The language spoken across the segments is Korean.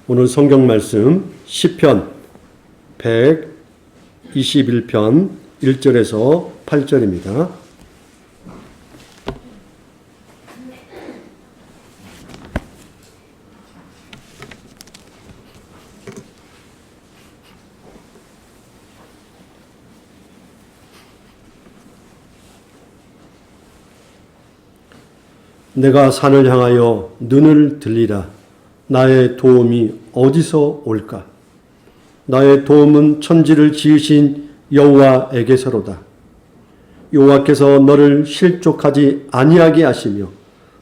오늘 성경 말씀 시편 121편 1절에서 8절입니다. 내가 산을 향하여 눈을 들리라. 나의 도움이 어디서 올까? 나의 도움은 천지를 지으신 여호와에게서로다. 여호와께서 너를 실족하지 아니하게 하시며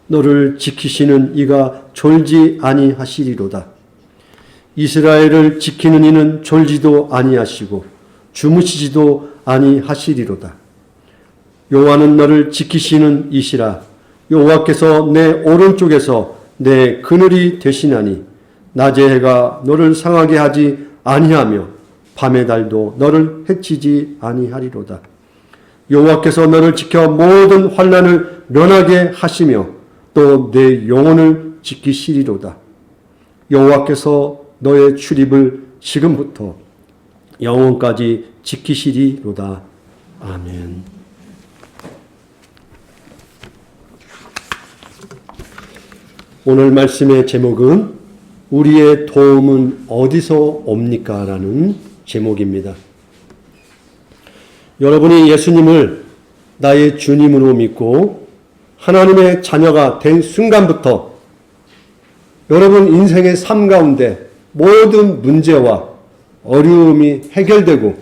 너를 지키시는 이가 졸지 아니하시리로다. 이스라엘을 지키는 이는 졸지도 아니하시고 주무시지도 아니하시리로다. 여호와는 너를 지키시는 이시라. 여호와께서 내 오른쪽에서 내 그늘이 되시나니 낮의 해가 너를 상하게 하지 아니하며 밤의 달도 너를 해치지 아니하리로다. 여호와께서 너를 지켜 모든 환난을 면하게 하시며 또 내 영혼을 지키시리로다. 여호와께서 너의 출입을 지금부터 영원까지 지키시리로다. 아멘. 오늘 말씀의 제목은 우리의 도움은 어디서 옵니까? 라는 제목입니다. 여러분이 예수님을 나의 주님으로 믿고 하나님의 자녀가 된 순간부터 여러분 인생의 삶 가운데 모든 문제와 어려움이 해결되고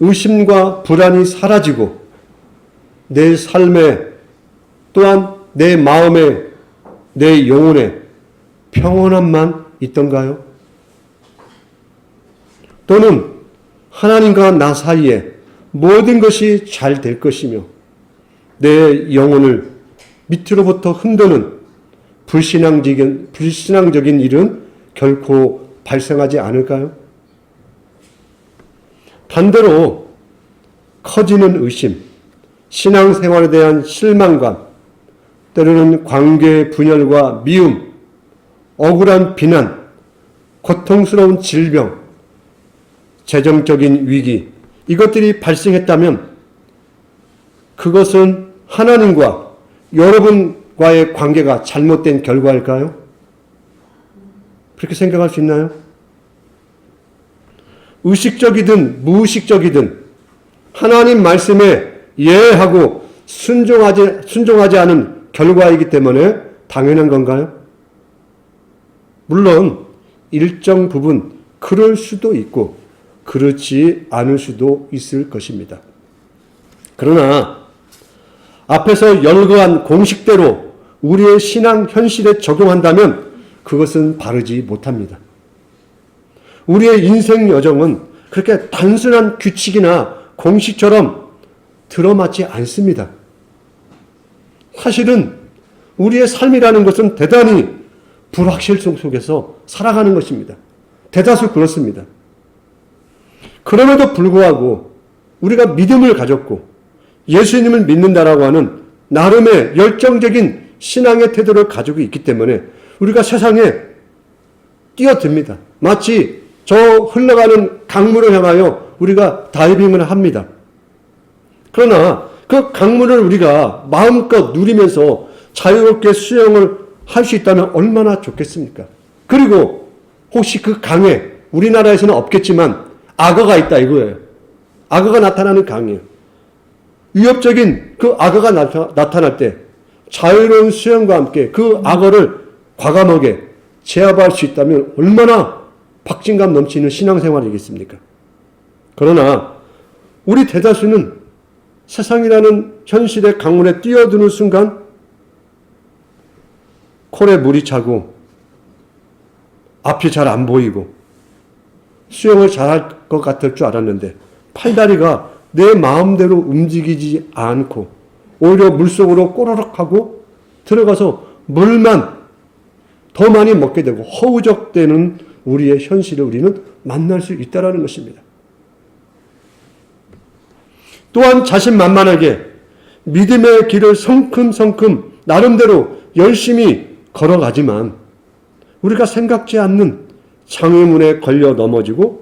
의심과 불안이 사라지고 내 삶에 또한 내 마음에 내 영혼에 평온함만 있던가요? 또는 하나님과 나 사이에 모든 것이 잘 될 것이며 내 영혼을 밑으로부터 흔드는 불신앙적인 일은 결코 발생하지 않을까요? 반대로 커지는 의심, 신앙생활에 대한 실망감, 때로는 관계의 분열과 미움, 억울한 비난, 고통스러운 질병, 재정적인 위기, 이것들이 발생했다면 그것은 하나님과 여러분과의 관계가 잘못된 결과일까요? 그렇게 생각할 수 있나요? 의식적이든 무의식적이든 하나님 말씀에 예하고 순종하지 않은 결과이기 때문에 당연한 건가요? 물론 일정 부분 그럴 수도 있고 그렇지 않을 수도 있을 것입니다. 그러나 앞에서 열거한 공식대로 우리의 신앙 현실에 적용한다면 그것은 바르지 못합니다. 우리의 인생 여정은 그렇게 단순한 규칙이나 공식처럼 들어맞지 않습니다. 사실은 우리의 삶이라는 것은 대단히 불확실성 속에서 살아가는 것입니다. 대다수 그렇습니다. 그럼에도 불구하고 우리가 믿음을 가졌고 예수님을 믿는다라고 하는 나름의 열정적인 신앙의 태도를 가지고 있기 때문에 우리가 세상에 뛰어듭니다. 마치 저 흘러가는 강물을 향하여 우리가 다이빙을 합니다. 그러나 그 강물을 우리가 마음껏 누리면서 자유롭게 수영을 할 수 있다면 얼마나 좋겠습니까? 그리고 혹시 그 강에 우리나라에서는 없겠지만 악어가 있다 이거예요. 악어가 나타나는 강이에요. 위협적인 그 악어가 나타날 때 자유로운 수영과 함께 그 악어를 과감하게 제압할 수 있다면 얼마나 박진감 넘치는 신앙생활이겠습니까? 그러나 우리 대다수는 세상이라는 현실의 강물에 뛰어드는 순간 콜에 물이 차고 앞이 잘 안 보이고 수영을 잘할 것 같을 줄 알았는데 팔다리가 내 마음대로 움직이지 않고 오히려 물속으로 꼬르륵 하고 들어가서 물만 더 많이 먹게 되고 허우적대는 우리의 현실을 우리는 만날 수 있다는 것입니다. 또한 자신만만하게 믿음의 길을 성큼성큼 나름대로 열심히 걸어가지만 우리가 생각지 않는 장애물에 걸려 넘어져서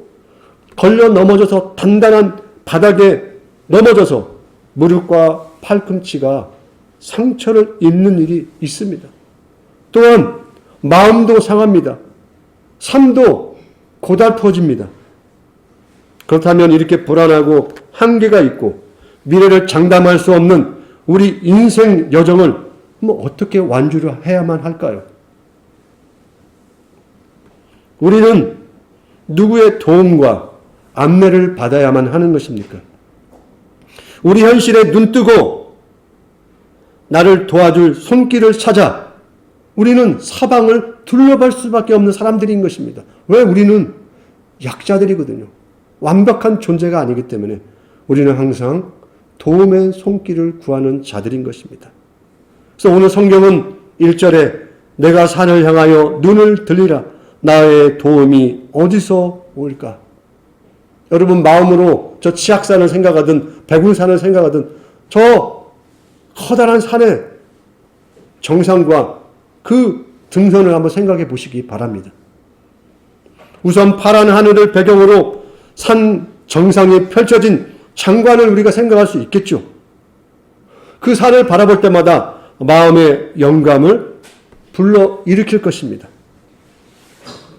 단단한 바닥에 넘어져서 무릎과 팔꿈치가 상처를 입는 일이 있습니다. 또한 마음도 상합니다. 삶도 고달퍼집니다. 그렇다면 이렇게 불안하고 한계가 있고 미래를 장담할 수 없는 우리 인생 여정을 어떻게 완주를 해야만 할까요? 우리는 누구의 도움과 안내를 받아야만 하는 것입니까? 우리 현실에 눈뜨고 나를 도와줄 손길을 찾아 우리는 사방을 둘러볼 수밖에 없는 사람들인 것입니다. 왜? 우리는 약자들이거든요. 완벽한 존재가 아니기 때문에 우리는 항상 도움의 손길을 구하는 자들인 것입니다. 그래서 오늘 성경은 1절에 내가 산을 향하여 눈을 들리라 나의 도움이 어디서 올까? 여러분 마음으로 저 치악산을 생각하든 백운산을 생각하든 저 커다란 산의 정상과 그 등선을 한번 생각해 보시기 바랍니다. 우선 파란 하늘을 배경으로 산 정상에 펼쳐진 장관을 우리가 생각할 수 있겠죠. 그 산을 바라볼 때마다 마음의 영감을 불러일으킬 것입니다.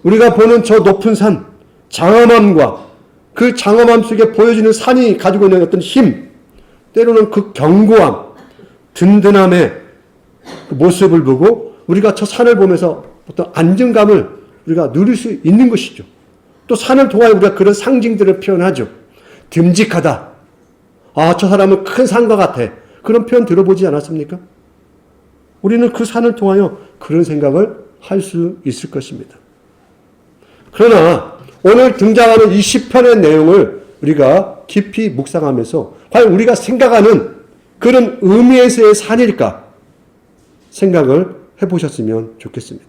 우리가 보는 저 높은 산, 장엄함과 그 장엄함 속에 보여지는 산이 가지고 있는 어떤 힘, 때로는 그 견고함, 든든함의 그 모습을 보고 우리가 저 산을 보면서 어떤 안정감을 우리가 누릴 수 있는 것이죠. 또 산을 통하여 우리가 그런 상징들을 표현하죠. 듬직하다. 아, 저 사람은 큰 산과 같아. 그런 표현 들어보지 않았습니까? 우리는 그 산을 통하여 그런 생각을 할 수 있을 것입니다. 그러나 오늘 등장하는 이 시편의 내용을 우리가 깊이 묵상하면서 과연 우리가 생각하는 그런 의미에서의 산일까 생각을 해보셨으면 좋겠습니다.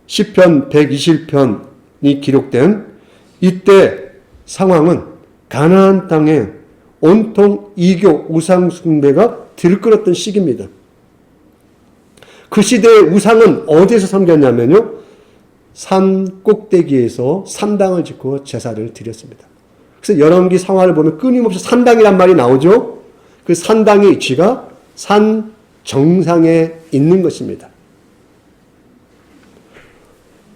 시편 120편이 기록된 이때 상황은 가나안 땅에 온통 이교 우상 숭배가 들끓었던 시기입니다. 그 시대의 우상은 어디에서 섬겼냐면요, 산 꼭대기에서 산당을 짓고 제사를 드렸습니다. 그래서 열왕기 상하를 보면 끊임없이 산당이란 말이 나오죠. 그 산당의 위치가 산 정상에 있는 것입니다.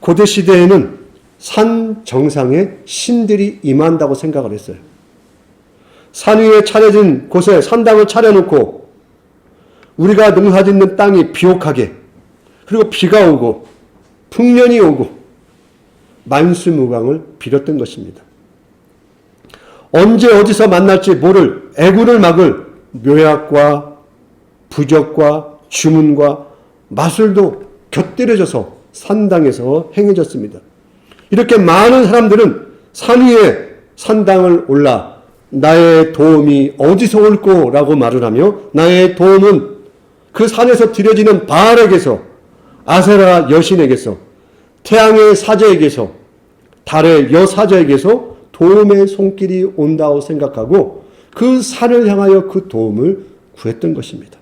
고대 시대에는 산 정상에 신들이 임한다고 생각을 했어요. 산 위에 차려진 곳에 산당을 차려놓고 우리가 농사짓는 땅이 비옥하게, 그리고 비가 오고 풍년이 오고 만수무강을 빌었던 것입니다. 언제 어디서 만날지 모를 애군을 막을 묘약과 부적과 주문과 마술도 곁들여져서 산당에서 행해졌습니다. 이렇게 많은 사람들은 산 위에 산당을 올라 나의 도움이 어디서 올꼬? 라고 말을 하며 나의 도움은 그 산에서 드려지는 바알에게서, 아세라 여신에게서, 태양의 사자에게서, 달의 여사자에게서 도움의 손길이 온다고 생각하고 그 산을 향하여 그 도움을 구했던 것입니다.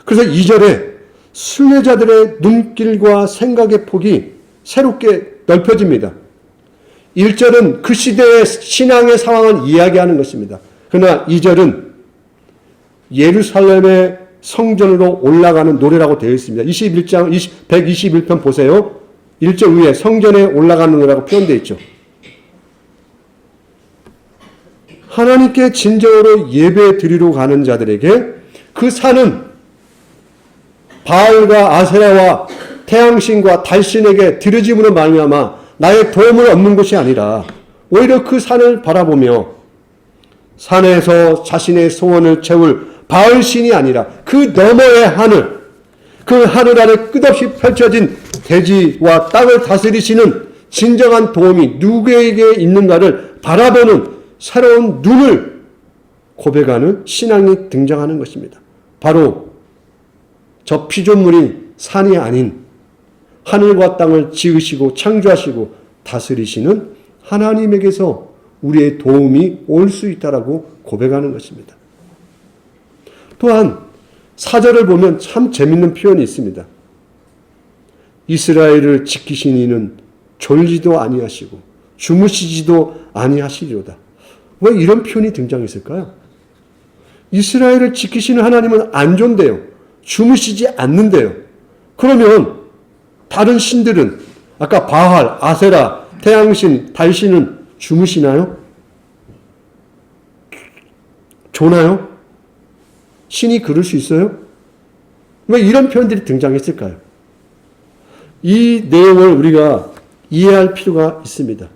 그래서 2절에 순례자들의 눈길과 생각의 폭이 새롭게 넓혀집니다. 1절은 그 시대의 신앙의 상황을 이야기하는 것입니다. 그러나 2절은 예루살렘의 성전으로 올라가는 노래라고 되어 있습니다. 121편 보세요. 1절 위에 성전에 올라가는 노래라고 표현되어 있죠. 하나님께 진정으로 예배 드리러 가는 자들에게 그 산은 바알과 아세라와 태양신과 달신에게 드려짐으로 말미암아 나의 도움을 얻는 것이 아니라 오히려 그 산을 바라보며 산에서 자신의 소원을 채울 바알신이 아니라 그 너머의 하늘, 그 하늘 아래 끝없이 펼쳐진 대지와 땅을 다스리시는 진정한 도움이 누구에게 있는가를 바라보는 새로운 눈을 고백하는 신앙이 등장하는 것입니다. 바로 저 피조물이 산이 아닌 하늘과 땅을 지으시고 창조하시고 다스리시는 하나님에게서 우리의 도움이 올 수 있다라고 고백하는 것입니다. 또한 4절을 보면 참 재밌는 표현이 있습니다. 이스라엘을 지키신 이는 졸지도 아니하시고 주무시지도 아니하시리로다. 왜 이런 표현이 등장했을까요? 이스라엘을 지키시는 하나님은 안 존대요. 주무시지 않는데요. 그러면 다른 신들은 아까 바알, 아세라, 태양신, 달신은 주무시나요? 조나요? 신이 그럴 수 있어요? 왜 이런 표현들이 등장했을까요? 이 내용을 우리가 이해할 필요가 있습니다.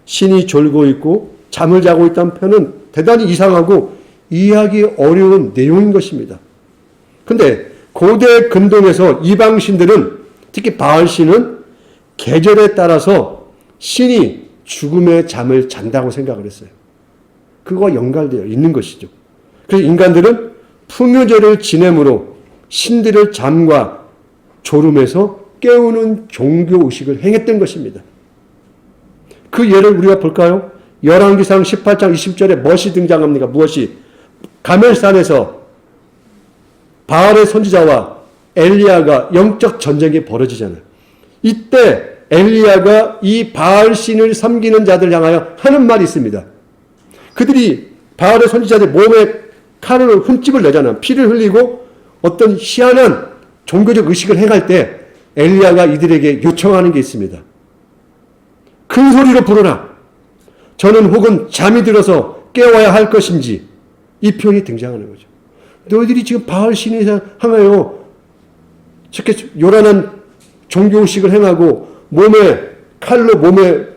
신이 졸고 있고 잠을 자고 있다는 표현은 대단히 이상하고 이해하기 어려운 내용인 것입니다. 근데 고대 근동에서 이방 신들은 특히 바알 신은 계절에 따라서 신이 죽음의 잠을 잔다고 생각을 했어요. 그거와 연관되어 있는 것이죠. 그래서 인간들은 풍요제를 지냄으로 신들을 잠과 졸음에서 깨우는 종교의식을 행했던 것입니다. 그 예를 우리가 볼까요? 열왕기상 18장 20절에 무엇이 등장합니까? 무엇이? 가멜산에서 바알의 선지자와 엘리야가 영적 전쟁이 벌어지잖아요. 이때 엘리야가 이 바알 신을 섬기는 자들 향하여 하는 말이 있습니다. 그들이 바알의 선지자들 몸에 칼으로 흠집을 내잖아요. 피를 흘리고 어떤 희한한 종교적 의식을 행할 때 엘리야가 이들에게 요청하는 게 있습니다. 큰 소리로 부르라. 저는 혹은 잠이 들어서 깨워야 할 것인지. 이 표현이 등장하는 거죠. 너희들이 지금 바알 신에 향하여 저렇게 요란한 종교의식을 행하고 칼로 몸에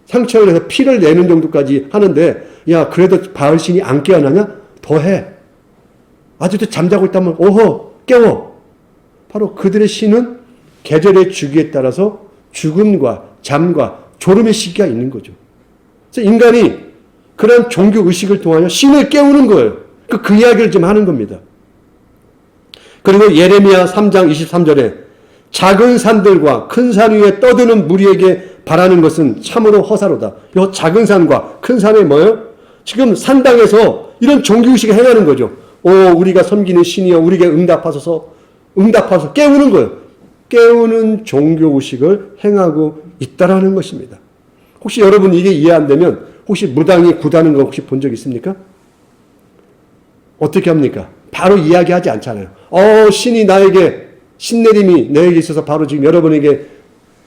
상처를 내서 피를 내는 정도까지 하는데 야 그래도 바알 신이 안 깨어나냐? 더해. 아직도 잠자고 있다면 오호 깨워. 바로 그들의 신은 계절의 주기에 따라서 죽음과 잠과 졸음의 시기가 있는 거죠. 그래서 인간이 그런 종교의식을 통하여 신을 깨우는 거예요. 그 이야기를 좀 하는 겁니다. 그리고 예레미야 3장 23절에 작은 산들과 큰 산 위에 떠드는 무리에게 바라는 것은 참으로 허사로다. 이 작은 산과 큰 산이 뭐예요? 지금 산당에서 이런 종교의식을 행하는 거죠. 우리가 섬기는 신이여 우리에게 응답하소서 깨우는 거예요. 깨우는 종교의식을 행하고 있다라는 것입니다. 혹시 여러분 이게 이해 안 되면 혹시 무당이 구다는 거 혹시 본 적 있습니까? 어떻게 합니까? 바로 이야기하지 않잖아요. 신이 신내림이 너에게 있어서 바로 지금 여러분에게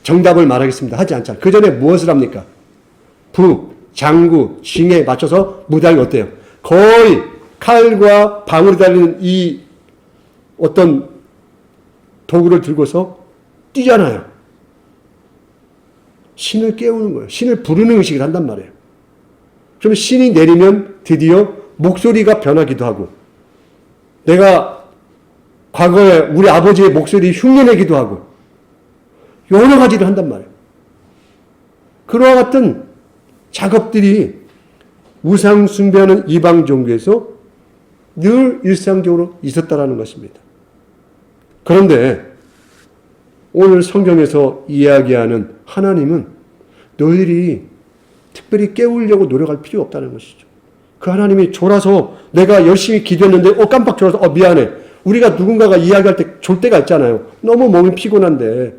정답을 말하겠습니다. 하지 않잖아요. 그 전에 무엇을 합니까? 부, 장구, 징에 맞춰서 무당이 어때요? 거의 칼과 방울이 달리는 이 어떤 도구를 들고서 뛰잖아요. 신을 깨우는 거예요. 신을 부르는 의식을 한단 말이에요. 그러면 신이 내리면 드디어 목소리가 변하기도 하고 내가 과거에 우리 아버지의 목소리 흉내내기도 하고 여러 가지를 한단 말이에요. 그와 같은 작업들이 우상 숭배하는 이방 종교에서 늘 일상적으로 있었다라는 것입니다. 그런데 오늘 성경에서 이야기하는 하나님은 너희들이 특별히 깨우려고 노력할 필요 없다는 것이죠. 그 하나님이 졸아서 내가 열심히 기도했는데 깜빡 졸아서 미안해. 우리가 누군가가 이야기할 때 졸 때가 있잖아요. 너무 몸이 피곤한데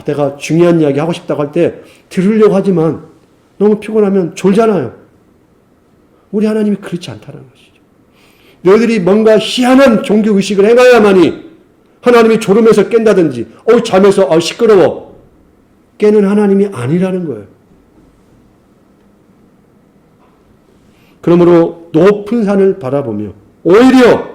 내가 중요한 이야기 하고 싶다고 할 때 들으려고 하지만 너무 피곤하면 졸잖아요. 우리 하나님이 그렇지 않다는 것이죠. 너희들이 뭔가 희한한 종교의식을 행하야만이 하나님이 졸음에서 깬다든지 잠에서 시끄러워 깨는 하나님이 아니라는 거예요. 그러므로 높은 산을 바라보며 오히려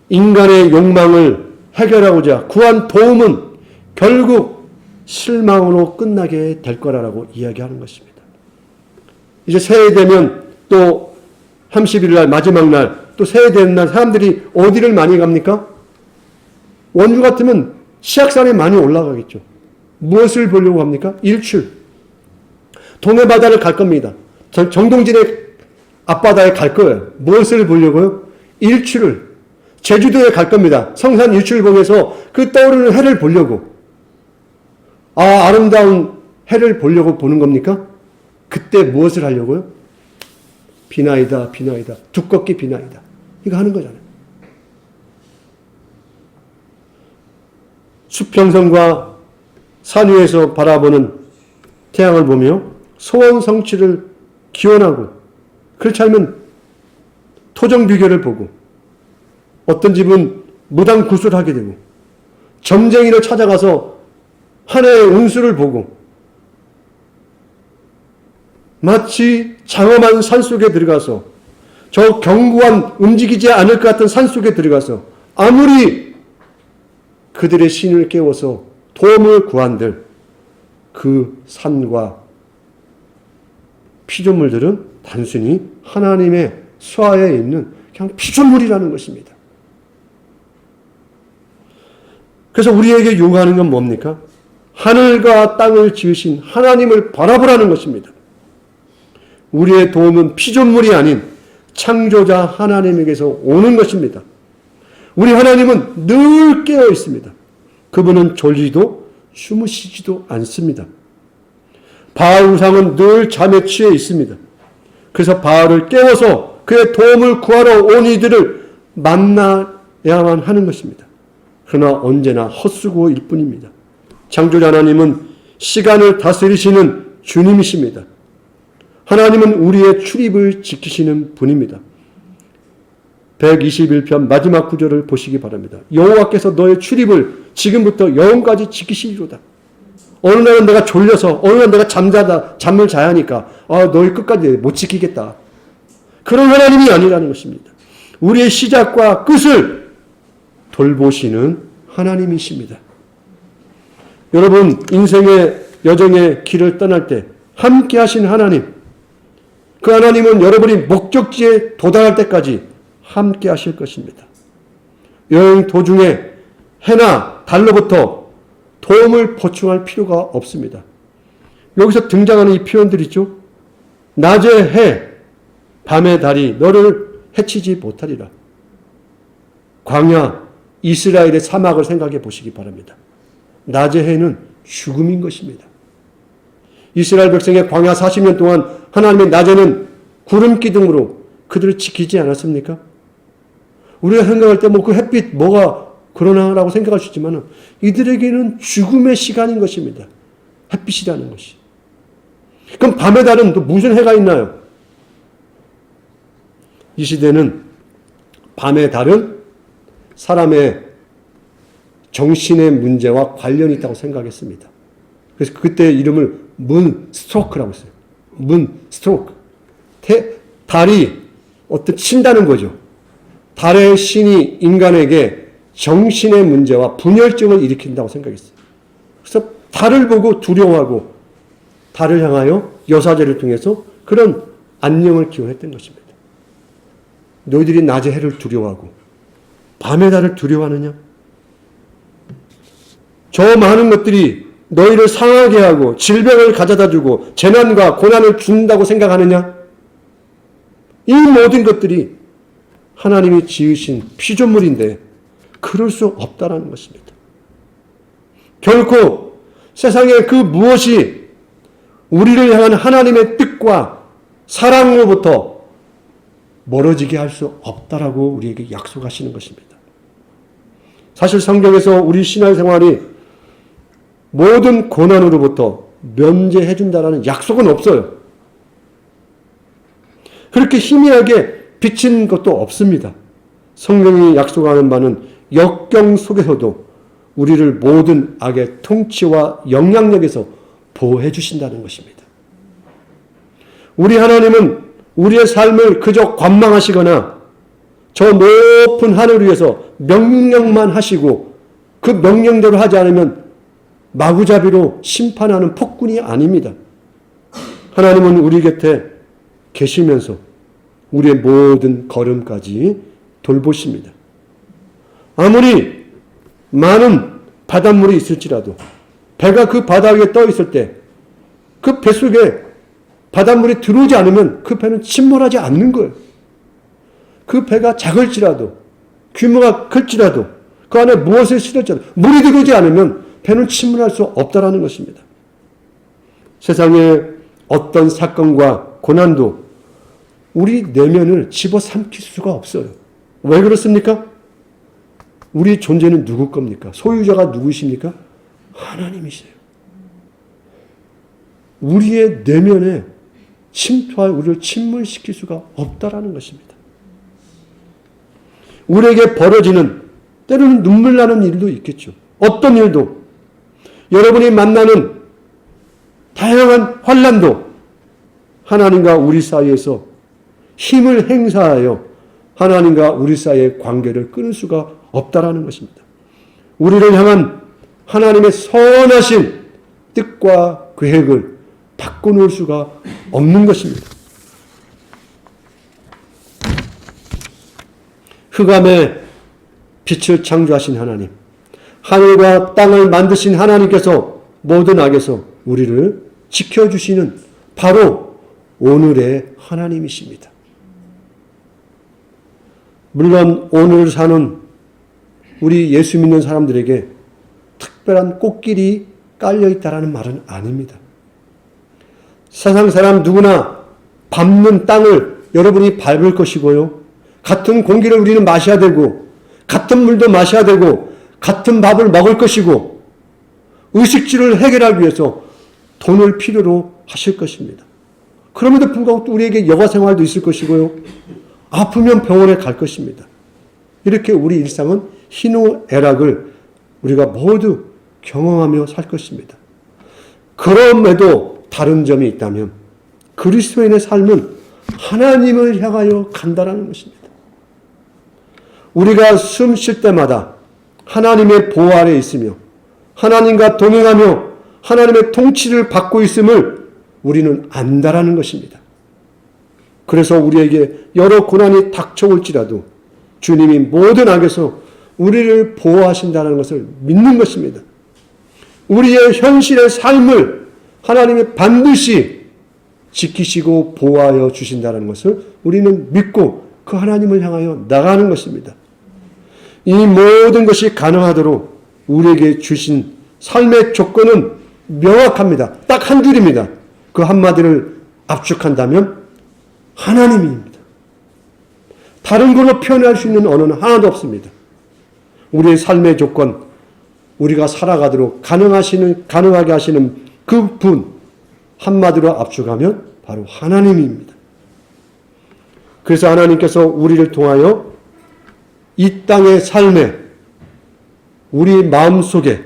인간의 욕망을 해결하고자 구한 도움은 결국 실망으로 끝나게 될 거라고 이야기하는 것입니다. 이제 새해 되면 또 30일 날 마지막 날 또 새해 되는 날 사람들이 어디를 많이 갑니까? 원주 같으면 시악산에 많이 올라가겠죠. 무엇을 보려고 합니까? 일출. 동해바다를 갈 겁니다. 정동진의 앞바다에 갈 거예요. 무엇을 보려고요? 일출을. 제주도에 갈 겁니다. 성산 일출봉에서 그 떠오르는 해를 보려고. 아름다운 해를 보려고 보는 겁니까? 그때 무엇을 하려고요? 비나이다. 두껍게 비나이다. 이거 하는 거잖아요. 수평선과 산 위에서 바라보는 태양을 보며 소원 성취를 기원하고, 그렇지 않으면 토정 비결을 보고, 어떤 집은 무당 구슬을 하게 되고, 점쟁이를 찾아가서 한 해의 운수를 보고, 마치 장엄한 산속에 들어가서, 저 견고한 움직이지 않을 것 같은 산속에 들어가서 아무리 그들의 신을 깨워서 도움을 구한들 그 산과 피조물들은 단순히 하나님의 수하에 있는 그냥 피조물이라는 것입니다. 그래서 우리에게 요구하는 건 뭡니까? 하늘과 땅을 지으신 하나님을 바라보라는 것입니다. 우리의 도움은 피조물이 아닌 창조자 하나님에게서 오는 것입니다. 우리 하나님은 늘 깨어 있습니다. 그분은 졸리도 주무시지도 않습니다. 바알 우상은 늘 잠에 취해 있습니다. 그래서 바알을 깨워서 그의 도움을 구하러 온 이들을 만나야만 하는 것입니다. 그러나 언제나 헛수고일 뿐입니다. 창조자 하나님은 시간을 다스리시는 주님이십니다. 하나님은 우리의 출입을 지키시는 분입니다. 121편 마지막 구절을 보시기 바랍니다. 여호와께서 너의 출입을 지금부터 영원까지 지키시리로다. 어느 날은 내가 졸려서, 어느 날은 내가 잠을 자야 하니까 너희 끝까지 못 지키겠다. 그런 하나님이 아니라는 것입니다. 우리의 시작과 끝을 돌보시는 하나님이십니다. 여러분, 인생의 여정의 길을 떠날 때 함께 하신 하나님, 그 하나님은 여러분이 목적지에 도달할 때까지 함께 하실 것입니다. 여행 도중에 해나 달로부터 도움을 보충할 필요가 없습니다. 여기서 등장하는 이 표현들 있죠? 낮의 해, 밤의 달이 너를 해치지 못하리라. 광야, 이스라엘의 사막을 생각해 보시기 바랍니다. 낮의 해는 죽음인 것입니다. 이스라엘 백성의 광야 40년 동안 하나님의 낮에는 구름 기둥으로 그들을 지키지 않았습니까? 우리가 생각할 때 그 햇빛 뭐가 그러나라고 생각할 수 있지만 이들에게는 죽음의 시간인 것입니다. 햇빛이라는 것이. 그럼 밤의 달은 또 무슨 해가 있나요? 이 시대는 밤의 달은 사람의 정신의 문제와 관련이 있다고 생각했습니다. 그래서 그때 이름을 문 스트로크라고 했어요. 문 스트로크. 달이 어떤 친다는 거죠. 달의 신이 인간에게 정신의 문제와 분열증을 일으킨다고 생각했어요. 그래서 달을 보고 두려워하고 달을 향하여 여사제를 통해서 그런 안녕을 기원했던 것입니다. 너희들이 낮의 해를 두려워하고 밤의 달을 두려워하느냐? 저 많은 것들이 너희를 상하게 하고 질병을 가져다 주고 재난과 고난을 준다고 생각하느냐? 이 모든 것들이 하나님이 지으신 피조물인데 그럴 수 없다라는 것입니다. 결코 세상의 그 무엇이 우리를 향한 하나님의 뜻과 사랑으로부터 멀어지게 할 수 없다라고 우리에게 약속하시는 것입니다. 사실 성경에서 우리 신앙생활이 모든 고난으로부터 면제해 준다라는 약속은 없어요. 그렇게 희미하게 비친 것도 없습니다. 성경이 약속하는 바는 역경 속에서도 우리를 모든 악의 통치와 영향력에서 보호해 주신다는 것입니다. 우리 하나님은 우리의 삶을 그저 관망하시거나 저 높은 하늘 위에서 명령만 하시고 그 명령대로 하지 않으면 마구잡이로 심판하는 폭군이 아닙니다. 하나님은 우리 곁에 계시면서 우리의 모든 걸음까지 돌보십니다. 아무리 많은 바닷물이 있을지라도 배가 그 바다 위에 떠 있을 때 그 배 속에 바닷물이 들어오지 않으면 그 배는 침몰하지 않는 거예요. 그 배가 작을지라도 규모가 클지라도 그 안에 무엇을 실을지라도 물이 들어오지 않으면 배는 침몰할 수 없다라는 것입니다. 세상의 어떤 사건과 고난도 우리 내면을 집어삼킬 수가 없어요. 왜 그렇습니까? 우리 존재는 누구 겁니까? 소유자가 누구십니까? 하나님이세요. 우리의 내면에 침투할 우리를 침몰시킬 수가 없다라는 것입니다. 우리에게 벌어지는 때로는 눈물 나는 일도 있겠죠. 어떤 일도 여러분이 만나는 다양한 환난도 하나님과 우리 사이에서 힘을 행사하여 하나님과 우리 사이의 관계를 끊을 수가 없다라는 것입니다. 우리를 향한 하나님의 선하신 뜻과 계획을 바꿔놓을 수가 없는 것입니다. 흑암에 빛을 창조하신 하나님, 하늘과 땅을 만드신 하나님께서 모든 악에서 우리를 지켜주시는 바로 오늘의 하나님이십니다. 물론 오늘 사는 우리 예수 믿는 사람들에게 특별한 꽃길이 깔려있다라는 말은 아닙니다. 세상 사람 누구나 밟는 땅을 여러분이 밟을 것이고요. 같은 공기를 우리는 마셔야 되고 같은 물도 마셔야 되고 같은 밥을 먹을 것이고 의식주를 해결하기 위해서 돈을 필요로 하실 것입니다. 그럼에도 불구하고 또 우리에게 여가 생활도 있을 것이고요. 아프면 병원에 갈 것입니다. 이렇게 우리 일상은 희노애락을 우리가 모두 경험하며 살 것입니다. 그럼에도 다른 점이 있다면 그리스도인의 삶은 하나님을 향하여 간다라는 것입니다. 우리가 숨 쉴 때마다 하나님의 보호 아래 있으며 하나님과 동행하며 하나님의 통치를 받고 있음을 우리는 안다라는 것입니다. 그래서 우리에게 여러 고난이 닥쳐올지라도 주님이 모든 악에서 우리를 보호하신다는 것을 믿는 것입니다. 우리의 현실의 삶을 하나님이 반드시 지키시고 보호하여 주신다는 것을 우리는 믿고 그 하나님을 향하여 나가는 것입니다. 이 모든 것이 가능하도록 우리에게 주신 삶의 조건은 명확합니다. 딱 한 줄입니다. 그 한마디를 압축한다면 하나님입니다. 다른 걸로 표현할 수 있는 언어는 하나도 없습니다. 우리의 삶의 조건, 우리가 살아가도록 가능하게 하시는 그 분, 한마디로 압축하면 바로 하나님입니다. 그래서 하나님께서 우리를 통하여 이 땅의 삶에 우리 마음속에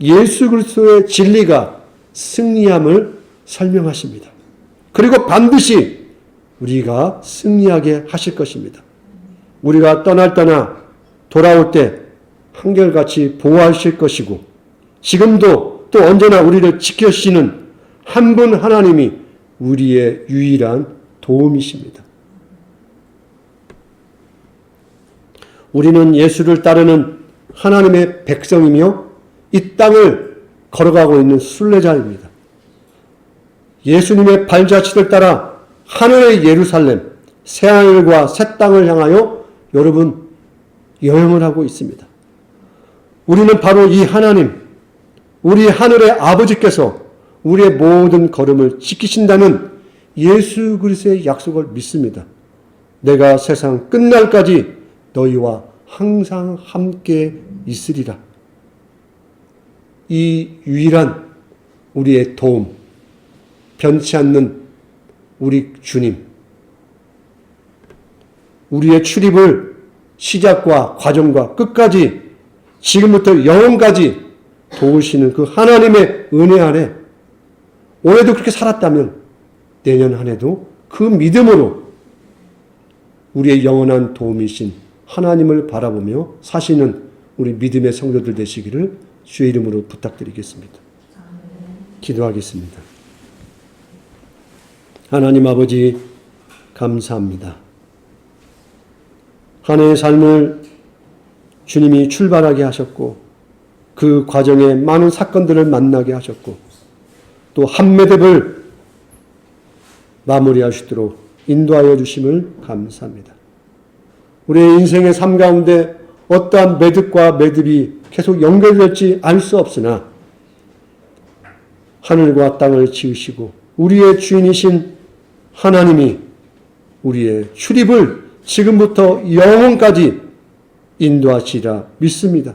예수 그리스도의 진리가 승리함을 설명하십니다. 그리고 반드시 우리가 승리하게 하실 것입니다. 우리가 떠날 때나 돌아올 때 한결같이 보호하실 것이고 지금도 또 언제나 우리를 지켜주시는 한 분 하나님이 우리의 유일한 도움이십니다. 우리는 예수를 따르는 하나님의 백성이며 이 땅을 걸어가고 있는 순례자입니다. 예수님의 발자취를 따라 하늘의 예루살렘, 새하늘과 새 땅을 향하여 여러분 여행을 하고 있습니다. 우리는 바로 이 하나님, 우리 하늘의 아버지께서 우리의 모든 걸음을 지키신다는 예수 그리스도의 약속을 믿습니다. 내가 세상 끝날까지 너희와 항상 함께 있으리라. 이 유일한 우리의 도움, 변치 않는 우리 주님, 우리의 출입을 시작과 과정과 끝까지 지금부터 영원까지 도우시는 그 하나님의 은혜 아래 올해도 그렇게 살았다면 내년 한 해도 그 믿음으로 우리의 영원한 도움이신 하나님을 바라보며 사시는 우리 믿음의 성도들 되시기를 주의 이름으로 부탁드리겠습니다. 기도하겠습니다. 하나님 아버지 감사합니다. 한 해의 삶을 주님이 출발하게 하셨고 그 과정에 많은 사건들을 만나게 하셨고 또 한 매듭을 마무리하시도록 인도하여 주심을 감사합니다. 우리의 인생의 삶 가운데 어떠한 매듭과 매듭이 계속 연결될지 알 수 없으나 하늘과 땅을 지으시고 우리의 주인이신 하나님이 우리의 출입을 지금부터 영원까지 인도하시리라 믿습니다.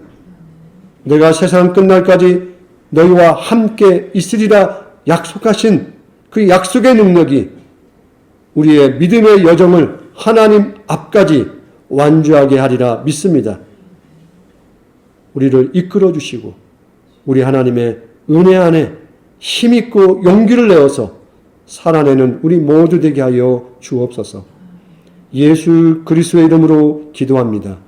내가 세상 끝날까지 너희와 함께 있으리라 약속하신 그 약속의 능력이 우리의 믿음의 여정을 하나님 앞까지 완주하게 하리라 믿습니다. 우리를 이끌어 주시고 우리 하나님의 은혜 안에 힘있고 용기를 내어서 살아내는 우리 모두 되게 하여 주옵소서. 예수 그리스도의 이름으로 기도합니다.